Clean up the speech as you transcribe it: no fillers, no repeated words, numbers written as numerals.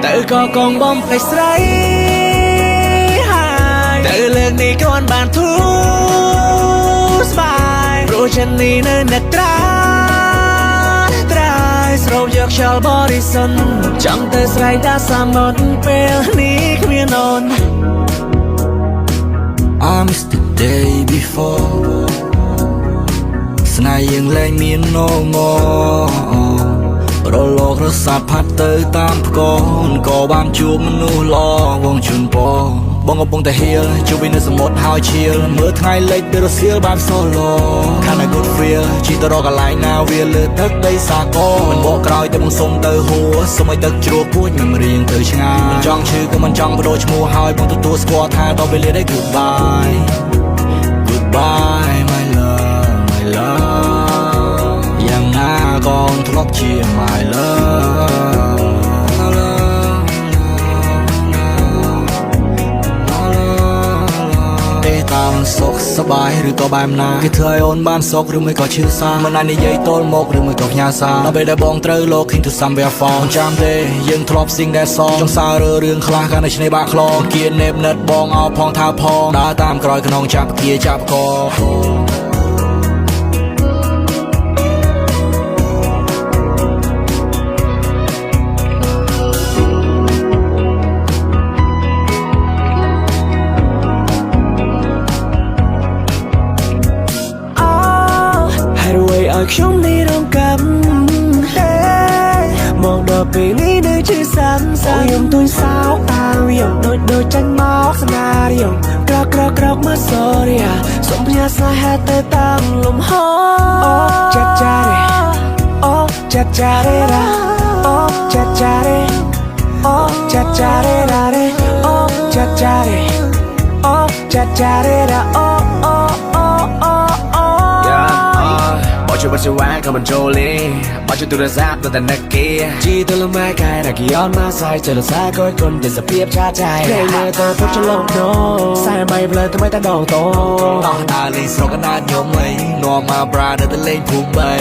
tự có con bom phải sấy hai tự lượng đi con bàn thu bài rồi chân đi nơi nét trái sầu giặc shall body sun chẳng tới say đã xa một bèo ní khuyên ôn I miss the day before ស្នេហ៍យើងលែងមាននងរលករសាត់ផាត់ទៅតាមផ្គរក៏បានជួបមនុស្សល្អវងជូនពរបងកំពុងតែហៀលជួបវិញនៅសមុទ្រហើយឈៀលមើលថ្ងៃលិចដូចរសៀលបានសូឡូ Kinda good feel ជីទៅរកកន្លែងណាវាលើទឹកដីសាគរមិនបកក្រោយតែបងសុំទៅហួរសុំឲ្យទឹកជ្រោះពួចមិនរៀងទៅឆ្ងាយមិនចង់ឈឺក៏មិនចង់បដូរឈ្មោះហើយបងទទួលស្គាល់ថាដល់ពេលនេះ Goodbye Goodbye my love my love យ៉ាងណាក៏ធ្លាប់ជា my loveតាមសុខសប្បាយឬក៏បែបណាគេធ្វើឲ្យអូនបានសុខឬមួយក៏ឈឺសាមិនអាចនិយាយទល់មកឬមួយក៏ផ្ញើសារដល់ពេលដែលបងត្រូវ looking to somewhere far ចាំទេយើងធ្លាប់ sing that song ចង់សាររឿងខ្លះកាន់តែឆ្នេរបាក់ខ្លងគៀននេបនិតបងអោផងថាផងដើរតាមក្រោយខ្នងចាប់គៀចាប់កខ្ញុំនេះរងកម្មមកដល់ពេលនេះនៅជាសាំសាខ្ញុំទួយសោកអាវយ៉ាងដូចចាញ់មកស្នារីយក្រោកមកសូរីសុំផ្ញើស្នេហាទៅតាមលំហអូចាត់ចារេអូចាត់ចារេរ៉ាអូចាត់ចារេអូចាត់ចារេរ៉ារេអូចាត់ចារេអូចាត់ចារេរ៉ាអូជួយបាត់ជួយក៏មិនចូលលេបាត់ជួយទូរស័ព្ទទៅតែនឹកគេជីទៅលំម៉ែកែរកย้อนមកសាយចលសាក៏គុណទេសភាពឆាចៃគេលើទៅពុកច្រឡំណូសែមិនផ្លើទៅតែដងតោតោះដើរលេងស្រុកកណ្ដាលខ្ញុំអីនាំមកប្រាទៅលេងភូមិបី